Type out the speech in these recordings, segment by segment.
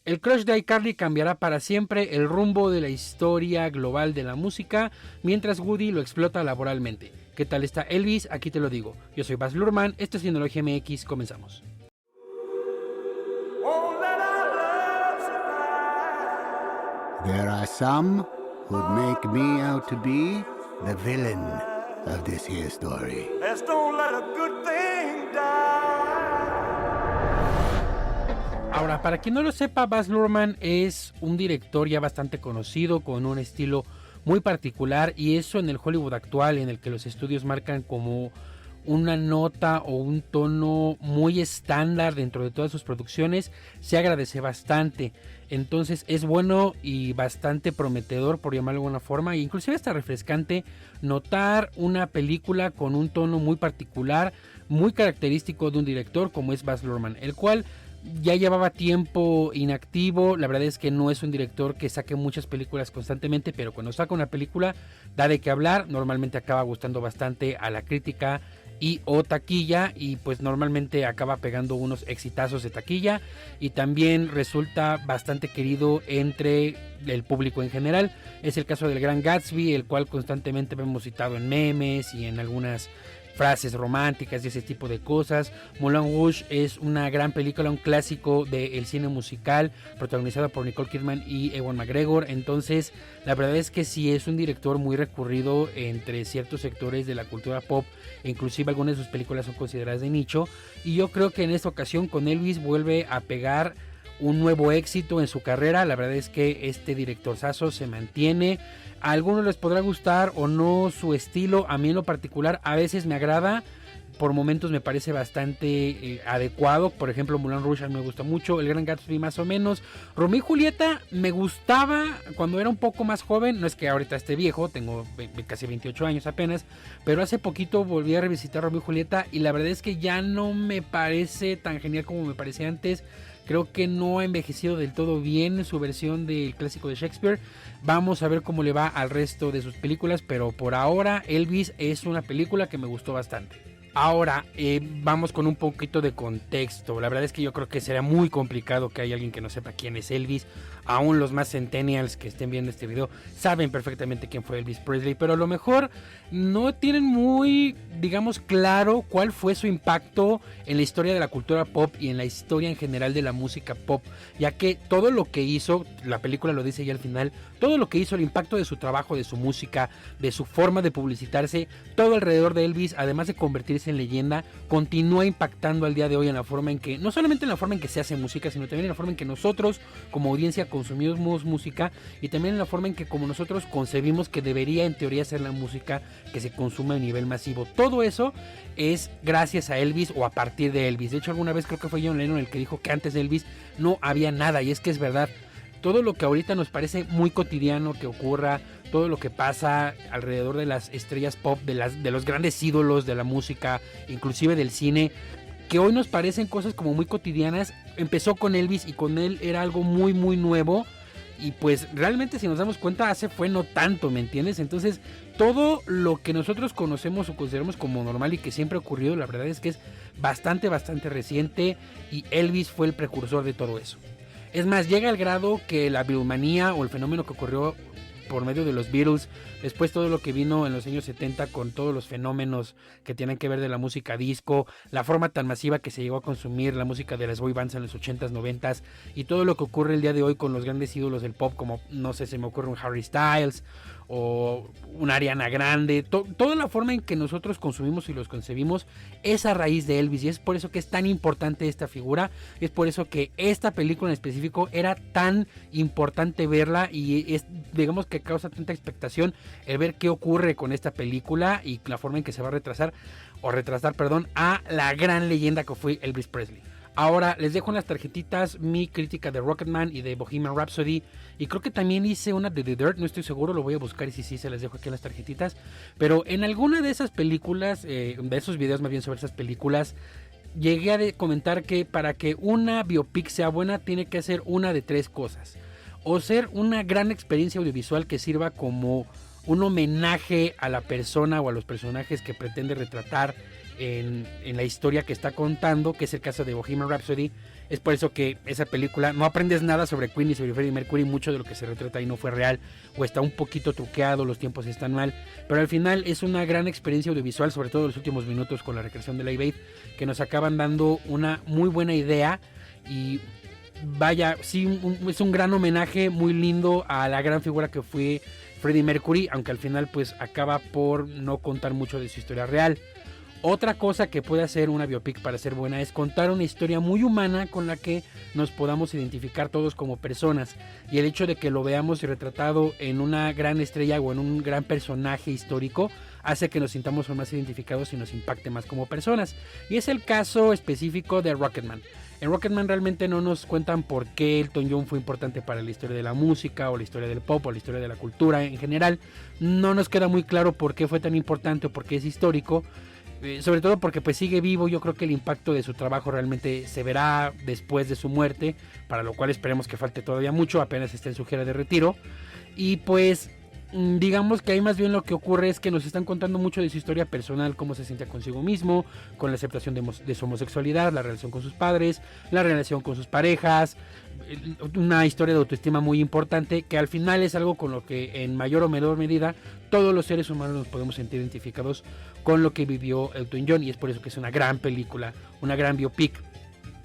El crush de iCarly cambiará para siempre el rumbo de la historia global de la música mientras Woody lo explota laboralmente. ¿Qué tal está Elvis? Aquí te lo digo. Yo soy Baz Luhrmann, esto es Cinología MX, comenzamos. There are some who'd make me out to be the villain of this here story. Let's don't let a good thing die. Ahora, para quien no lo sepa, Baz Luhrmann es un director ya bastante conocido, con un estilo muy particular, y eso en el Hollywood actual, en el que los estudios marcan como una nota o un tono muy estándar dentro de todas sus producciones, se agradece bastante. Entonces es bueno y bastante prometedor, por llamarlo de alguna forma, e inclusive hasta refrescante notar una película con un tono muy particular, muy característico de un director como es Baz Luhrmann, el cual ya llevaba tiempo inactivo. La verdad es que no es un director que saque muchas películas constantemente, pero cuando saca una película da de qué hablar, normalmente acaba gustando bastante a la crítica y o taquilla, y pues normalmente acaba pegando unos exitazos de taquilla, y también resulta bastante querido entre el público en general. Es el caso del Gran Gatsby, el cual constantemente hemos citado en memes y en algunas frases románticas y ese tipo de cosas. Moulin Rouge es una gran película, un clásico del cine musical, protagonizada por Nicole Kidman y Ewan McGregor. Entonces, la verdad es que sí es un director muy recurrido entre ciertos sectores de la cultura pop, e inclusive algunas de sus películas son consideradas de nicho. Y yo creo que en esta ocasión con Elvis vuelve a pegar un nuevo éxito en su carrera. La verdad es que este directorzazo se mantiene. A algunos les podrá gustar o no su estilo. A mí en lo particular a veces me agrada, por momentos me parece bastante adecuado. Por ejemplo, Moulin Rouge a mí me gusta mucho, El Gran Gatsby más o menos. Romeo y Julieta me gustaba cuando era un poco más joven. No es que ahorita esté viejo, tengo casi 28 años apenas, pero hace poquito volví a revisitar Romeo y Julieta y la verdad es que ya no me parece tan genial como me parecía antes. Creo que no ha envejecido del todo bien su versión del clásico de Shakespeare. Vamos a ver cómo le va al resto de sus películas, pero por ahora Elvis es una película que me gustó bastante. Ahora vamos con un poquito de contexto. La verdad es que yo creo que será muy complicado que haya alguien que no sepa quién es Elvis. Aún los más centennials que estén viendo este video saben perfectamente quién fue Elvis Presley, pero a lo mejor no tienen muy, digamos, claro cuál fue su impacto en la historia de la cultura pop y en la historia en general de la música pop, ya que todo lo que hizo, la película lo dice ya al final, todo lo que hizo, el impacto de su trabajo, de su música, de su forma de publicitarse, todo alrededor de Elvis, además de convertirse en leyenda, continúa impactando al día de hoy en la forma en que, no solamente en la forma en que se hace música, sino también en la forma en que nosotros como audiencia consumimos música, y también en la forma en que como nosotros concebimos que debería en teoría ser la música que se consume a nivel masivo. Todo eso es gracias a Elvis o a partir de Elvis. De hecho, alguna vez creo que fue John Lennon el que dijo que antes de Elvis no había nada, y es que es verdad. Todo lo que ahorita nos parece muy cotidiano que ocurra, todo lo que pasa alrededor de las estrellas pop, de los grandes ídolos de la música, inclusive del cine, que hoy nos parecen cosas como muy cotidianas, empezó con Elvis y con él era algo muy muy nuevo. Y pues realmente si nos damos cuenta hace fue no tanto, ¿me entiendes? Entonces todo lo que nosotros conocemos o consideramos como normal y que siempre ha ocurrido, la verdad es que es bastante reciente, y Elvis fue el precursor de todo eso. Es más, llega al grado que la Beatlemanía o el fenómeno que ocurrió por medio de los Beatles, después todo lo que vino en los años 70 con todos los fenómenos que tienen que ver de la música disco, la forma tan masiva que se llegó a consumir la música de las boy bands en los 80s, 90s, y todo lo que ocurre el día de hoy con los grandes ídolos del pop, como no sé, se me ocurre un Harry Styles o una Ariana Grande, toda la forma en que nosotros consumimos y los concebimos es a raíz de Elvis, y es por eso que es tan importante esta figura, y es por eso que esta película en específico era tan importante verla, y es, digamos que causa tanta expectación el ver qué ocurre con esta película y la forma en que se va a retrasar a la gran leyenda que fue Elvis Presley. Ahora les dejo en las tarjetitas mi crítica de Rocketman y de Bohemian Rhapsody, y creo que también hice una de The Dirt, no estoy seguro, lo voy a buscar y sí, se las dejo aquí en las tarjetitas. Pero en alguna de esas películas, de esos videos más bien sobre esas películas, llegué a comentar que para que una biopic sea buena tiene que hacer una de tres cosas: o ser una gran experiencia audiovisual que sirva como un homenaje a la persona o a los personajes que pretende retratar en la historia que está contando, que es el caso de Bohemian Rhapsody, Es por eso que esa película no aprendes nada sobre Queen ni sobre Freddie Mercury, mucho de lo que se retrata ahí no fue real o está un poquito truqueado, los tiempos están mal, pero al final es una gran experiencia audiovisual, sobre todo en los últimos minutos con la recreación de Live Aid, que nos acaban dando una muy buena idea y vaya, sí, es un gran homenaje muy lindo a la gran figura que fue Freddie Mercury, aunque al final pues acaba por no contar mucho de su historia real. Otra cosa que puede hacer una biopic para ser buena es contar una historia muy humana con la que nos podamos identificar todos como personas, y el hecho de que lo veamos retratado en una gran estrella o en un gran personaje histórico hace que nos sintamos más identificados y nos impacte más como personas, y es el caso específico de Rocketman. En Rocketman realmente no nos cuentan por qué Elton John fue importante para la historia de la música o la historia del pop o la historia de la cultura en general. No nos queda muy claro por qué fue tan importante o por qué es histórico. Sobre todo porque pues sigue vivo. Yo creo que el impacto de su trabajo realmente se verá después de su muerte, para lo cual esperemos que falte todavía mucho, apenas esté en su gira de retiro. Y pues digamos que ahí más bien lo que ocurre es que nos están contando mucho de su historia personal, cómo se siente consigo mismo, con la aceptación de su homosexualidad, la relación con sus padres, la relación con sus parejas, una historia de autoestima muy importante, que al final es algo con lo que en mayor o menor medida todos los seres humanos nos podemos sentir identificados con lo que vivió Elton John, y es por eso que es una gran película, una gran biopic.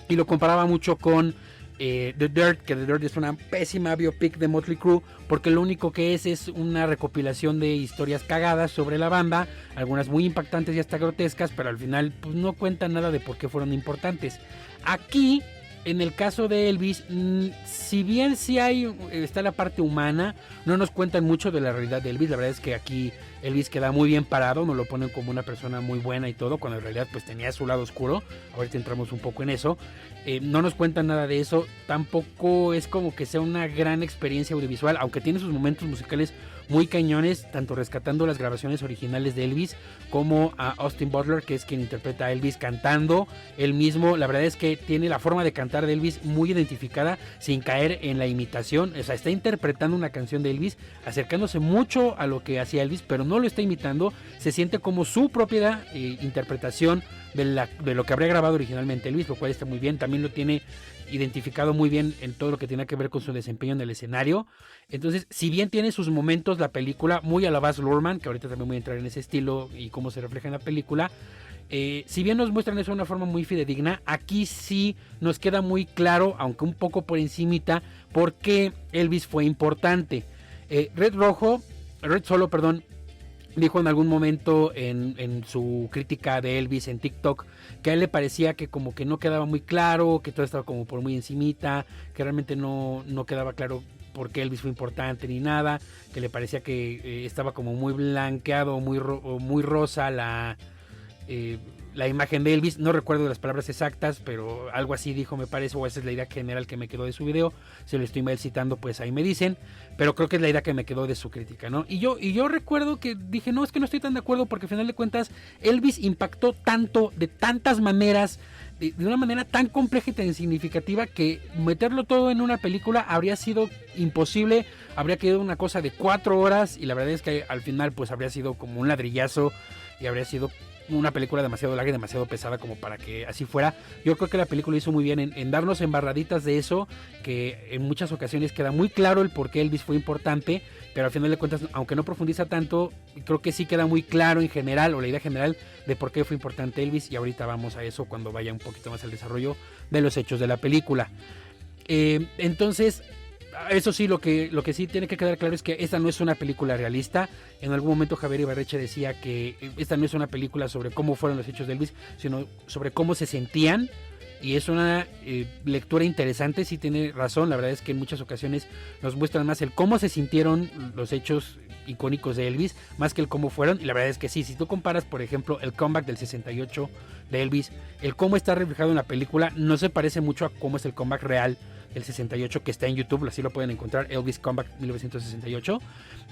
Y lo comparaba mucho con The Dirt, que The Dirt es una pésima biopic de Motley Crue, porque lo único que es una recopilación de historias cagadas sobre la banda, algunas muy impactantes y hasta grotescas, pero al final pues, no cuentan nada de por qué fueron importantes. Aquí, en el caso de Elvis, si bien sí está la parte humana, no nos cuentan mucho de la realidad de Elvis. La verdad es que aquí Elvis queda muy bien parado, nos lo ponen como una persona muy buena y todo, cuando en realidad pues tenía su lado oscuro. Ahorita entramos un poco en eso. No nos cuentan nada de eso, tampoco es como que sea una gran experiencia audiovisual, aunque tiene sus momentos musicales muy cañones, tanto rescatando las grabaciones originales de Elvis como a Austin Butler, que es quien interpreta a Elvis cantando él mismo. La verdad es que tiene la forma de cantar de Elvis muy identificada, sin caer en la imitación. O sea, está interpretando una canción de Elvis, acercándose mucho a lo que hacía Elvis, pero no lo está imitando. Se siente como su propia interpretación de lo que habría grabado originalmente Elvis, lo cual está muy bien. También lo tiene identificado muy bien en todo lo que tiene que ver con su desempeño en el escenario. Entonces, si bien tiene sus momentos la película, muy a la Baz Luhrmann, que ahorita también voy a entrar en ese estilo y cómo se refleja en la película, si bien nos muestran eso de una forma muy fidedigna, aquí sí nos queda muy claro, aunque un poco por encimita, por qué Elvis fue importante. Red Solo, dijo en algún momento en su crítica de Elvis en TikTok que a él le parecía que como que no quedaba muy claro, que todo estaba como por muy encimita, que realmente no quedaba claro por qué Elvis fue importante ni nada, que le parecía que estaba como muy blanqueado, muy rosa la imagen de Elvis. No recuerdo las palabras exactas, pero algo así dijo, me parece, o esa es la idea general que me quedó de su video. Si lo estoy mal citando, pues ahí me dicen, pero creo que es la idea que me quedó de su crítica, ¿no? Y yo recuerdo que dije, no, es que no estoy tan de acuerdo, porque al final de cuentas Elvis impactó tanto, de tantas maneras, de una manera tan compleja y tan significativa, que meterlo todo en una película habría sido imposible. Habría quedado una cosa de 4 horas, y la verdad es que al final pues habría sido como un ladrillazo, y habría sido una película demasiado larga y demasiado pesada como para que así fuera. Yo creo que la película hizo muy bien en darnos embarraditas de eso, que en muchas ocasiones queda muy claro el por qué Elvis fue importante, pero al final de cuentas, aunque no profundiza tanto, creo que sí queda muy claro en general, o la idea general de por qué fue importante Elvis, y ahorita vamos a eso cuando vaya un poquito más al desarrollo de los hechos de la película. Entonces, eso sí, lo que sí tiene que quedar claro es que esta no es una película realista. En algún momento Javier Ibarreche decía que esta no es una película sobre cómo fueron los hechos de Elvis, sino sobre cómo se sentían, y es una lectura interesante. Sí tiene razón, la verdad es que en muchas ocasiones nos muestran más el cómo se sintieron los hechos icónicos de Elvis, más que el cómo fueron. Y la verdad es que sí, si tú comparas, por ejemplo, el comeback del 68 de Elvis, el cómo está reflejado en la película no se parece mucho a cómo es el comeback real del 68, que está en YouTube, así lo pueden encontrar, Elvis Comeback 1968.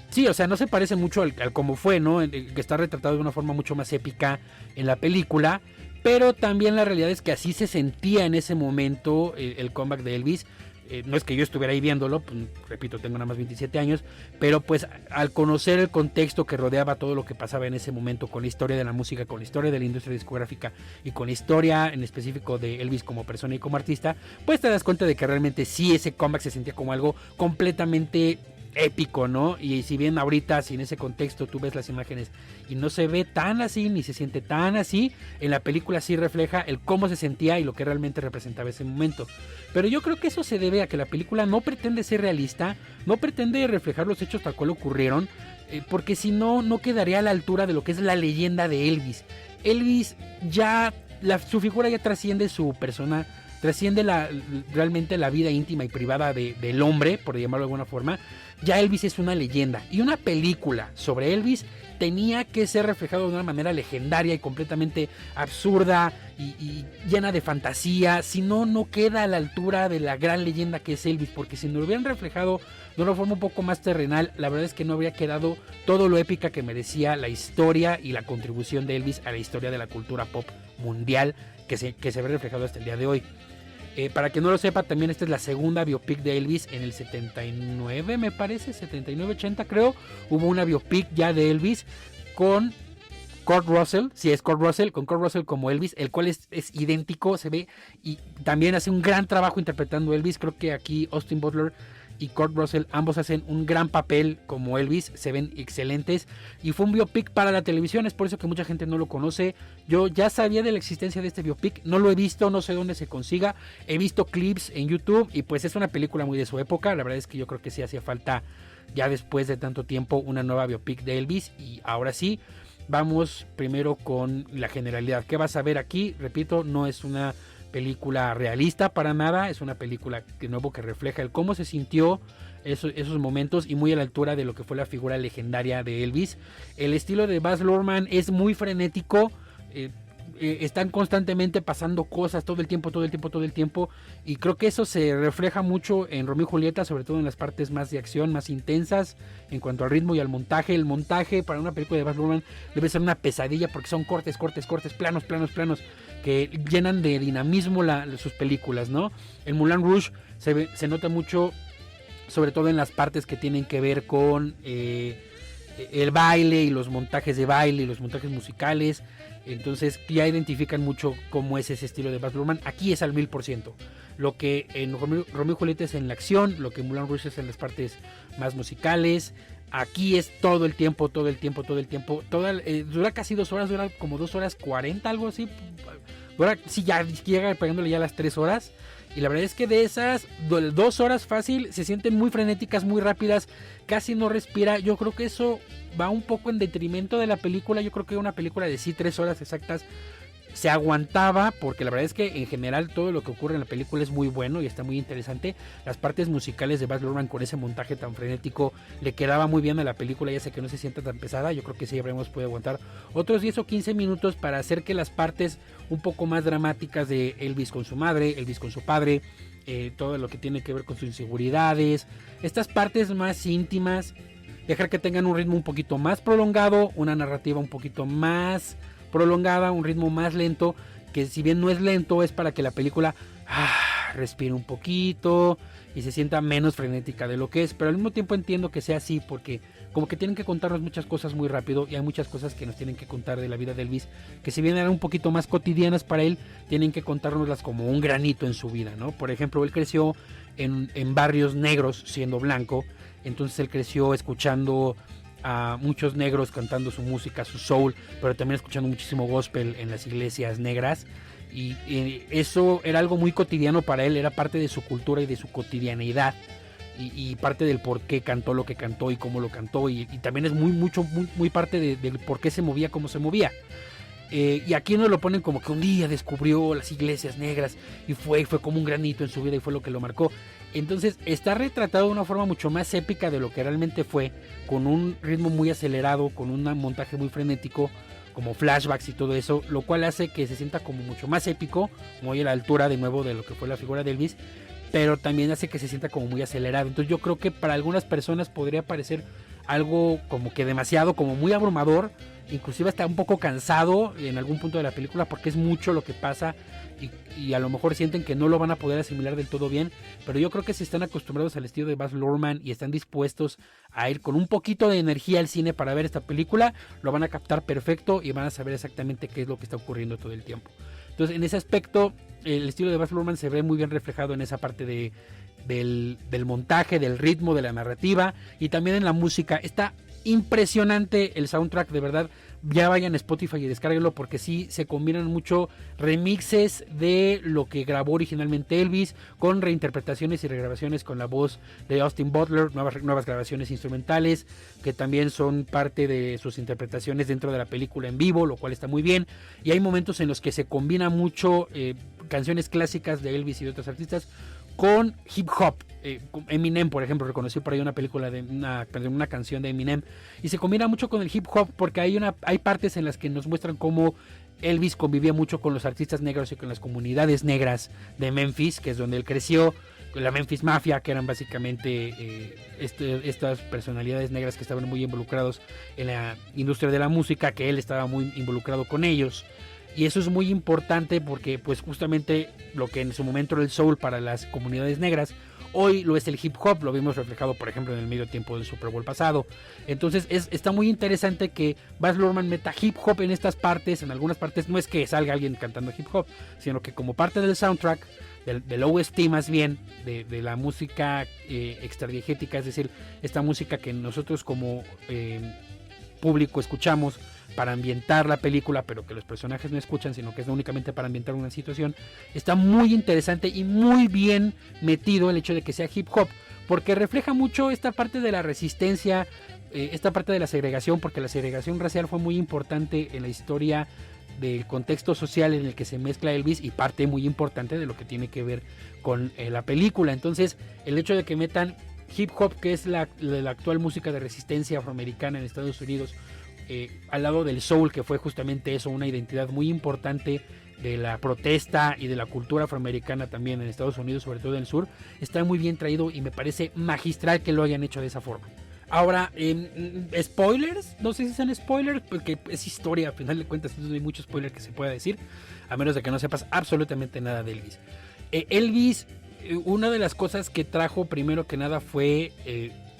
Sí, o sea, no se parece mucho al cómo fue, ¿no? Que está retratado de una forma mucho más épica en la película, pero también la realidad es que así se sentía en ese momento el comeback de Elvis. No es que yo estuviera ahí viéndolo, pues, repito, tengo nada más 27 años, pero pues al conocer el contexto que rodeaba todo lo que pasaba en ese momento con la historia de la música, con la historia de la industria discográfica y con la historia en específico de Elvis como persona y como artista, pues te das cuenta de que realmente sí, ese comeback se sentía como algo completamente épico, ¿no? Y si bien ahorita, si en ese contexto tú ves las imágenes y no se ve tan así, ni se siente tan así, en la película sí refleja el cómo se sentía y lo que realmente representaba ese momento. Pero yo creo que eso se debe a que la película no pretende ser realista, no pretende reflejar los hechos tal cual ocurrieron, porque si no, no quedaría a la altura de lo que es la leyenda de Elvis. Elvis ya, su figura ya trasciende su persona, trasciende realmente la vida íntima y privada del hombre, por llamarlo de alguna forma. Ya Elvis es una leyenda, y una película sobre Elvis tenía que ser reflejado de una manera legendaria y completamente absurda y llena de fantasía. Si no, no queda a la altura de la gran leyenda que es Elvis, porque si nos lo hubieran reflejado de una forma un poco más terrenal, la verdad es que no habría quedado todo lo épica que merecía la historia y la contribución de Elvis a la historia de la cultura pop mundial que se ve reflejado hasta el día de hoy. Para que no lo sepa, también esta es la segunda biopic de Elvis. En el 79, me parece, 79-80 creo, hubo una biopic ya de Elvis con Kurt Russell, sí es Kurt Russell, con Kurt Russell como Elvis, el cual es idéntico, se ve, y también hace un gran trabajo interpretando a Elvis. Creo que aquí Austin Butler y Kurt Russell ambos hacen un gran papel como Elvis, se ven excelentes, y fue un biopic para la televisión, es por eso que mucha gente no lo conoce. Yo ya sabía de la existencia de este biopic, no lo he visto, no sé dónde se consiga, he visto clips en YouTube y pues es una película muy de su época. La verdad es que yo creo que sí hacía falta, ya después de tanto tiempo, una nueva biopic de Elvis. Y ahora sí, vamos primero con la generalidad. ¿Qué vas a ver aquí? Repito, no es una película realista para nada, es una película de nuevo que refleja el cómo se sintió esos momentos y muy a la altura de lo que fue la figura legendaria de Elvis. El estilo de Baz Luhrmann es muy frenético, están constantemente pasando cosas todo el tiempo, y creo que eso se refleja mucho en Romeo y Julieta, sobre todo en las partes más de acción, más intensas en cuanto al ritmo y al montaje. El montaje para una película de Baz Luhrmann debe ser una pesadilla porque son cortes, planos que llenan de dinamismo sus películas, ¿no? En Moulin Rouge se nota mucho, sobre todo en las partes que tienen que ver con el baile y los montajes de baile y los montajes musicales. Entonces ya identifican mucho cómo es ese estilo de Baz Luhrmann. Aquí es al 1000%. Lo que en Romeo y Julieta es en la acción, lo que en Moulin Rouge es en las partes más musicales. Aquí es todo el tiempo. Dura casi 2 horas, dura como 2 horas 40, algo así. Dura, sí, ya llega pegándole ya las 3 horas. Y la verdad es que de esas 2 horas fácil se sienten muy frenéticas, muy rápidas, casi no respira. Yo creo que eso va un poco en detrimento de la película. Yo creo que una película de 3 horas exactas se aguantaba, porque la verdad es que en general todo lo que ocurre en la película es muy bueno y está muy interesante. Las partes musicales de Baz Luhrmann con ese montaje tan frenético le quedaba muy bien a la película, ya sé que no se sienta tan pesada. Yo creo que sí habremos podido aguantar otros 10 o 15 minutos para hacer que las partes un poco más dramáticas de Elvis con su madre, Elvis con su padre, todo lo que tiene que ver con sus inseguridades, estas partes más íntimas, dejar que tengan un ritmo un poquito más prolongado, una narrativa un poquito más prolongada, un ritmo más lento, que si bien no es lento, es para que la película respire un poquito y se sienta menos frenética de lo que es. Pero al mismo tiempo entiendo que sea así, porque como que tienen que contarnos muchas cosas muy rápido, y hay muchas cosas que nos tienen que contar de la vida de Elvis, que si bien eran un poquito más cotidianas para él, tienen que contárnoslas como un granito en su vida, ¿no? Por ejemplo, él creció en barrios negros siendo blanco, entonces él creció escuchando a muchos negros cantando su música, su soul, pero también escuchando muchísimo gospel en las iglesias negras, y eso era algo muy cotidiano para él, era parte de su cultura y de su cotidianidad, y parte del por qué cantó lo que cantó y cómo lo cantó, y también es muy parte del por qué se movía como se movía. Y aquí nos lo ponen como que un día descubrió las iglesias negras y fue como un granito en su vida y fue lo que lo marcó. Entonces está retratado de una forma mucho más épica de lo que realmente fue, con un ritmo muy acelerado, con un montaje muy frenético, como flashbacks y todo eso, lo cual hace que se sienta como mucho más épico, muy a la altura de nuevo de lo que fue la figura de Elvis, pero también hace que se sienta como muy acelerado. Entonces yo creo que para algunas personas podría parecer algo como que demasiado, como muy abrumador, inclusive está un poco cansado en algún punto de la película porque es mucho lo que pasa y a lo mejor sienten que no lo van a poder asimilar del todo bien, pero yo creo que si están acostumbrados al estilo de Baz Luhrmann y están dispuestos a ir con un poquito de energía al cine para ver esta película, lo van a captar perfecto y van a saber exactamente qué es lo que está ocurriendo todo el tiempo. Entonces, en ese aspecto, el estilo de Baz Luhrmann se ve muy bien reflejado en esa parte del montaje, del ritmo, de la narrativa y también en la música. Está impresionante el soundtrack, de verdad. Ya vayan a Spotify y descárguenlo porque sí se combinan mucho remixes de lo que grabó originalmente Elvis con reinterpretaciones y regrabaciones con la voz de Austin Butler, nuevas grabaciones instrumentales que también son parte de sus interpretaciones dentro de la película en vivo, lo cual está muy bien. Y hay momentos en los que se combina mucho canciones clásicas de Elvis y de otros artistas con hip hop. Eminem, por ejemplo, reconocí por ahí una película de una canción de Eminem y se combina mucho con el hip hop porque hay partes en las que nos muestran cómo Elvis convivía mucho con los artistas negros y con las comunidades negras de Memphis, que es donde él creció, la Memphis Mafia, que eran básicamente estas personalidades negras que estaban muy involucrados en la industria de la música, que él estaba muy involucrado con ellos. Y eso es muy importante porque pues justamente lo que en su momento era el soul para las comunidades negras, hoy lo es el hip hop, lo vimos reflejado por ejemplo en el medio tiempo del Super Bowl pasado. Entonces está muy interesante que Baz Luhrmann meta hip hop en estas partes, en algunas partes no es que salga alguien cantando hip hop, sino que como parte del soundtrack, del OST más bien, de la música extradiegética, es decir, esta música que nosotros como público escuchamos para ambientar la película, pero que los personajes no escuchan, sino que es únicamente para ambientar una situación. Está muy interesante y muy bien metido el hecho de que sea hip hop, porque refleja mucho esta parte de la resistencia, esta parte de la segregación, porque la segregación racial fue muy importante en la historia del contexto social en el que se mezcla Elvis y parte muy importante de lo que tiene que ver con la película. Entonces, el hecho de que metan hip hop, que es la actual música de resistencia afroamericana en Estados Unidos, al lado del soul, que fue justamente eso, una identidad muy importante de la protesta y de la cultura afroamericana también en Estados Unidos, sobre todo en el sur, está muy bien traído y me parece magistral que lo hayan hecho de esa forma. Ahora, spoilers, no sé si sean spoilers, porque es historia, al final de cuentas no hay mucho spoiler que se pueda decir, a menos de que no sepas absolutamente nada de Elvis. Elvis, una de las cosas que trajo primero que nada fue,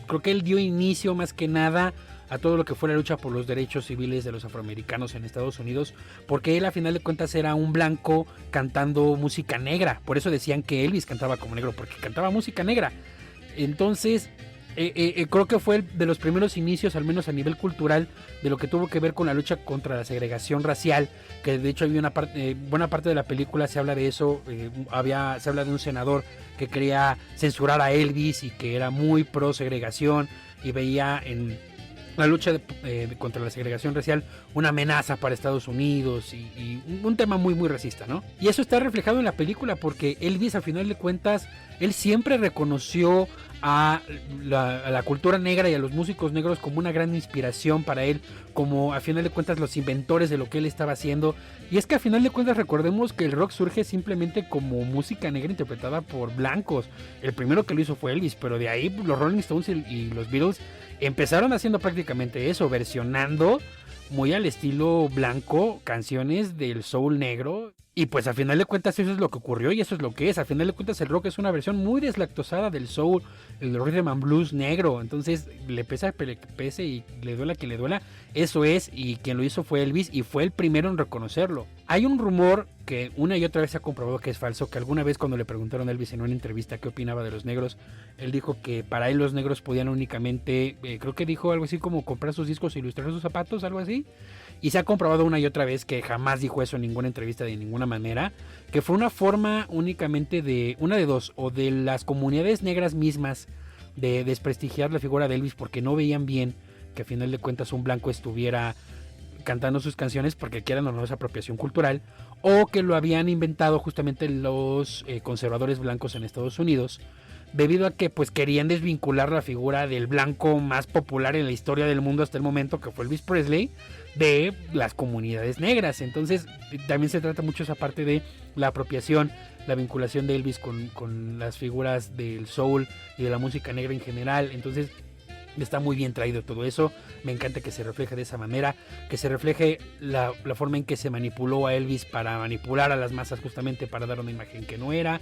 creo que él dio inicio más que nada a todo lo que fue la lucha por los derechos civiles de los afroamericanos en Estados Unidos, porque él a final de cuentas era un blanco cantando música negra, por eso decían que Elvis cantaba como negro, porque cantaba música negra. Entonces creo que fue de los primeros inicios, al menos a nivel cultural, de lo que tuvo que ver con la lucha contra la segregación racial, que de hecho había buena parte de la película se habla de eso, se habla de un senador que quería censurar a Elvis y que era muy pro segregación y veía en la lucha contra la segregación racial una amenaza para Estados Unidos y un tema muy muy racista, ¿no? Y eso está reflejado en la película porque Elvis, al final de cuentas, él siempre reconoció a la cultura negra y a los músicos negros como una gran inspiración para él, como a final de cuentas los inventores de lo que él estaba haciendo. Y es que a final de cuentas recordemos que el rock surge simplemente como música negra interpretada por blancos. El primero que lo hizo fue Elvis, pero de ahí los Rolling Stones y los Beatles empezaron haciendo prácticamente eso, versionando muy al estilo blanco canciones del soul negro. Y pues a final de cuentas eso es lo que ocurrió y eso es lo que es. A final de cuentas el rock es una versión muy deslactosada del soul, el rhythm and blues negro. Entonces le pesa que le pese y le duela que le duela. Eso es, y quien lo hizo fue Elvis y fue el primero en reconocerlo. Hay un rumor que una y otra vez se ha comprobado que es falso, que alguna vez cuando le preguntaron a Elvis en una entrevista qué opinaba de los negros, él dijo que para él los negros podían únicamente, creo que dijo algo así como comprar sus discos e ilustrar sus zapatos, algo así. Y se ha comprobado una y otra vez que jamás dijo eso en ninguna entrevista de ninguna manera, que fue una forma únicamente de, una de dos, o de las comunidades negras mismas de desprestigiar la figura de Elvis porque no veían bien que a final de cuentas un blanco estuviera cantando sus canciones porque quieran o no es apropiación cultural, o que lo habían inventado justamente los conservadores blancos en Estados Unidos, debido a que pues querían desvincular la figura del blanco más popular en la historia del mundo hasta el momento, que fue Elvis Presley, de las comunidades negras. Entonces también se trata mucho esa parte de la apropiación, la vinculación de Elvis con las figuras del soul y de la música negra en general. Entonces Está muy bien traído todo eso. Me encanta que se refleje de esa manera, que se refleje la forma en que se manipuló a Elvis para manipular a las masas, justamente para dar una imagen que no era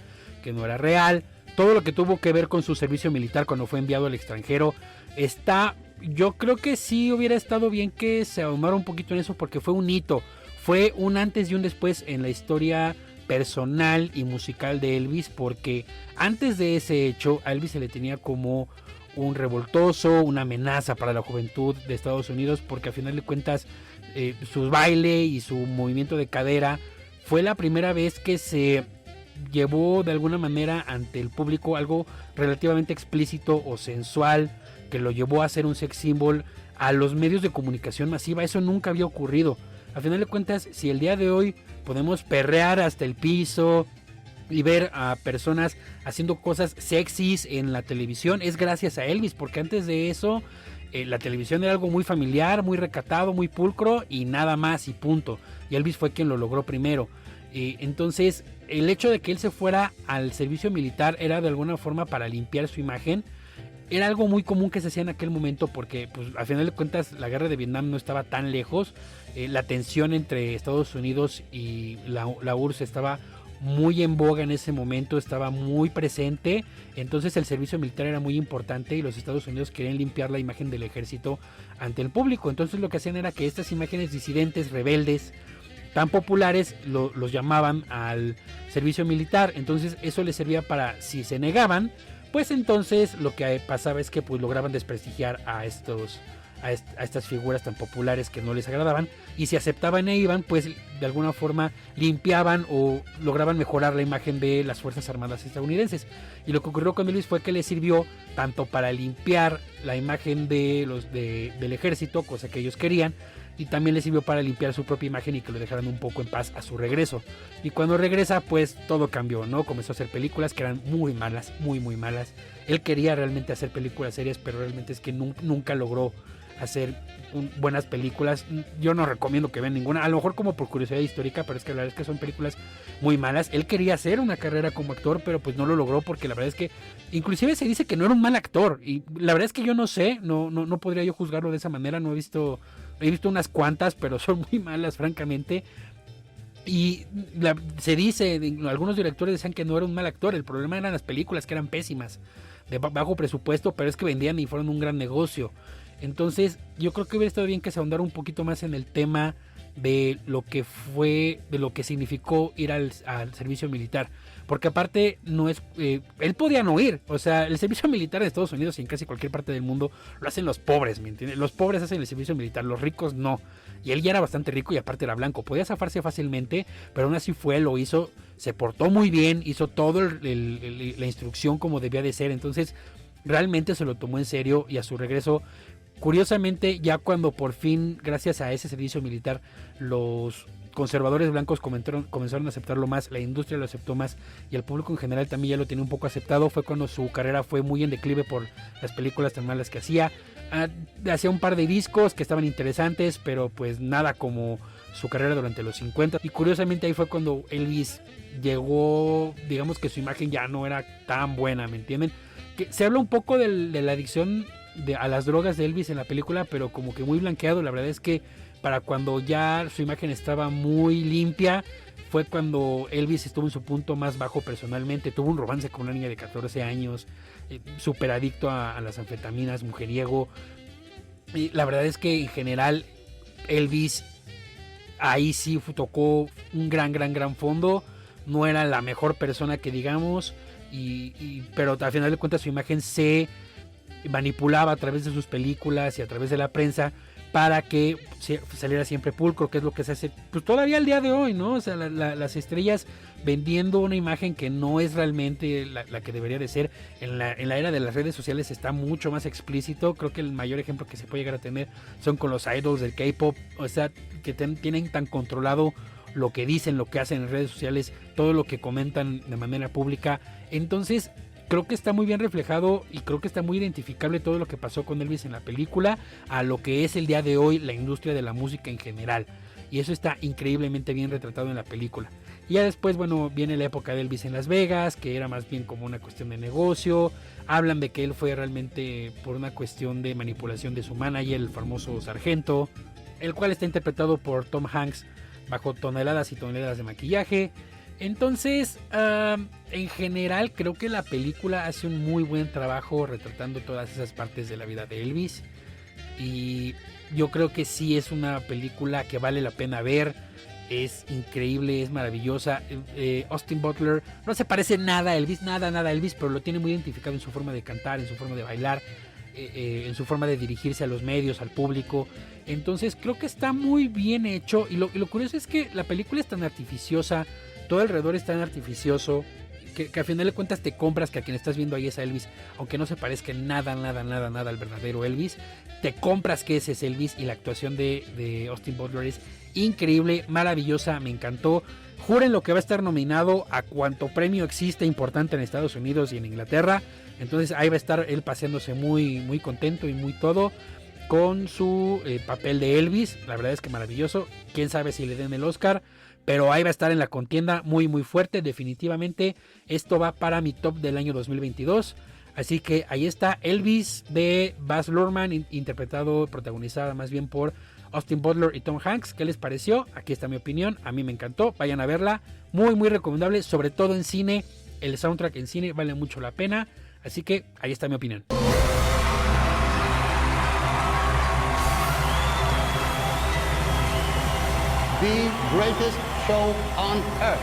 real. Todo lo que tuvo que ver con su servicio militar cuando fue enviado al extranjero yo creo que sí hubiera estado bien que se ahumara un poquito en eso, porque fue un hito, fue un antes y un después en la historia personal y musical de Elvis, porque antes de ese hecho a Elvis se le tenía como un revoltoso, una amenaza para la juventud de Estados Unidos, porque a final de cuentas su baile y su movimiento de cadera fue la primera vez que se llevó de alguna manera ante el público algo relativamente explícito o sensual, que lo llevó a ser un sex symbol a los medios de comunicación masiva. Eso nunca había ocurrido. A final de cuentas, si el día de hoy podemos perrear hasta el piso y ver a personas haciendo cosas sexys en la televisión, es gracias a Elvis, porque antes de eso la televisión era algo muy familiar, muy recatado, muy pulcro y nada más y punto. Y Elvis fue quien lo logró primero. Entonces el hecho de que él se fuera al servicio militar era de alguna forma para limpiar su imagen. Era algo muy común que se hacía en aquel momento, porque pues al final de cuentas la guerra de Vietnam no estaba tan lejos. La tensión entre Estados Unidos y la URSS estaba muy en boga en ese momento, estaba muy presente. Entonces el servicio militar era muy importante y los Estados Unidos querían limpiar la imagen del ejército ante el público. Entonces lo que hacían era que estas imágenes disidentes, rebeldes, tan populares, los llamaban al servicio militar. Entonces eso les servía para, si se negaban, pues entonces lo que pasaba es que pues lograban desprestigiar a estas figuras tan populares que no les agradaban, y si aceptaban e iban, pues de alguna forma limpiaban o lograban mejorar la imagen de las Fuerzas Armadas estadounidenses. Y lo que ocurrió con Elvis fue que le sirvió tanto para limpiar la imagen del ejército, cosa que ellos querían, y también le sirvió para limpiar su propia imagen y que lo dejaran un poco en paz a su regreso. Y cuando regresa, pues todo cambió, ¿no? Comenzó a hacer películas que eran muy malas, muy muy malas. Él quería realmente hacer películas serias, pero realmente es que nunca logró hacer buenas películas. Yo no recomiendo que vean ninguna, a lo mejor como por curiosidad histórica, pero es que la verdad es que son películas muy malas. Él quería hacer una carrera como actor, pero pues no lo logró, porque la verdad es que inclusive se dice que no era un mal actor, y la verdad es que yo no sé, no podría yo juzgarlo de esa manera. No he visto unas cuantas, pero son muy malas, francamente. Y se dice, algunos directores decían que no era un mal actor, el problema eran las películas, que eran pésimas, de bajo presupuesto, pero es que vendían y fueron un gran negocio. Entonces yo creo que hubiera estado bien que se ahondara un poquito más en el tema de lo que significó ir al servicio militar, porque aparte no es, él podía no ir, o sea, el servicio militar en Estados Unidos y en casi cualquier parte del mundo lo hacen los pobres, ¿me entiendes? Los pobres hacen el servicio militar, los ricos no, y él ya era bastante rico y aparte era blanco, podía zafarse fácilmente, pero aún así lo hizo, se portó muy bien, hizo todo la instrucción como debía de ser. Entonces realmente se lo tomó en serio, y a su regreso, curiosamente, ya cuando por fin, gracias a ese servicio militar, los conservadores blancos comenzaron a aceptarlo más, la industria lo aceptó más y el público en general también ya lo tenía un poco aceptado, fue cuando su carrera fue muy en declive por las películas tan malas que hacía. Hacía un par de discos que estaban interesantes, pero pues nada como su carrera durante los 50. Y curiosamente ahí fue cuando Elvis llegó, digamos que su imagen ya no era tan buena, ¿me entienden? Que se habla un poco de la adicción a las drogas de Elvis en la película, pero como que muy blanqueado. La verdad es que para cuando ya su imagen estaba muy limpia, fue cuando Elvis estuvo en su punto más bajo personalmente. Tuvo un romance con una niña de 14 años, súper adicto a las anfetaminas, mujeriego. Y la verdad es que en general Elvis ahí sí tocó un gran fondo. No era la mejor persona que digamos, pero al final de cuentas su imagen se manipulaba a través de sus películas y a través de la prensa para que saliera siempre pulcro, que es lo que se hace pues todavía al día de hoy, ¿no? O sea, las estrellas vendiendo una imagen que no es realmente la que debería de ser. En la era de las redes sociales está mucho más explícito. Creo que el mayor ejemplo que se puede llegar a tener son con los idols del K-pop, o sea, que tienen tan controlado lo que dicen, lo que hacen en redes sociales, todo lo que comentan de manera pública. Entonces creo que está muy bien reflejado y creo que está muy identificable todo lo que pasó con Elvis en la película a lo que es el día de hoy la industria de la música en general. Y eso está increíblemente bien retratado en la película. Y ya después, bueno, viene la época de Elvis en Las Vegas, que era más bien como una cuestión de negocio. Hablan de que él fue realmente por una cuestión de manipulación de su manager, el famoso Sargento, el cual está interpretado por Tom Hanks bajo toneladas y toneladas de maquillaje. Entonces, en general creo que la película hace un muy buen trabajo retratando todas esas partes de la vida de Elvis. Y yo creo que sí es una película que vale la pena ver. Es increíble, es maravillosa. Austin Butler no se parece nada a Elvis, nada a Elvis, pero lo tiene muy identificado en su forma de cantar, en su forma de bailar, en su forma de dirigirse a los medios, al público. Entonces creo que está muy bien hecho. Y lo curioso es que la película es tan artificiosa, todo alrededor es tan artificioso, que al final de cuentas te compras que a quien estás viendo ahí es a Elvis, aunque no se parezca nada al verdadero Elvis. Te compras que ese es Elvis, y la actuación de Austin Butler es increíble, maravillosa, me encantó. Juren lo que va a estar nominado a cuanto premio existe importante en Estados Unidos y en Inglaterra. Entonces ahí va a estar él paseándose muy, muy contento y muy todo con su papel de Elvis. La verdad es que maravilloso. Quién sabe si le den el Oscar, pero ahí va a estar en la contienda muy muy fuerte. Definitivamente esto va para mi top del año 2022. Así que ahí está Elvis de Baz Luhrmann, protagonizada más bien por Austin Butler y Tom Hanks. ¿Qué les pareció? Aquí está mi opinión. A mí me encantó. Vayan a verla. Muy muy recomendable, sobre todo en cine. El soundtrack en cine vale mucho la pena. Así que ahí está mi opinión. The greatest show on earth.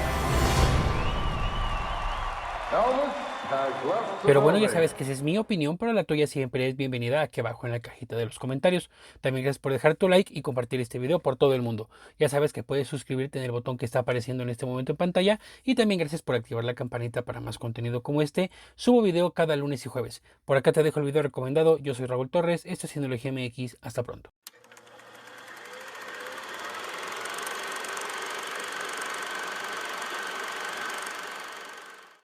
Pero bueno, ya sabes que esa es mi opinión, pero la tuya siempre es bienvenida aquí abajo en la cajita de los comentarios. También gracias por dejar tu like y compartir este video por todo el mundo. Ya sabes que puedes suscribirte en el botón que está apareciendo en este momento en pantalla, y también gracias por activar la campanita para más contenido como este. Subo video cada lunes y jueves. Por acá te dejo el video recomendado. Yo soy Raúl Torres, esto es Cinología MX. Hasta pronto.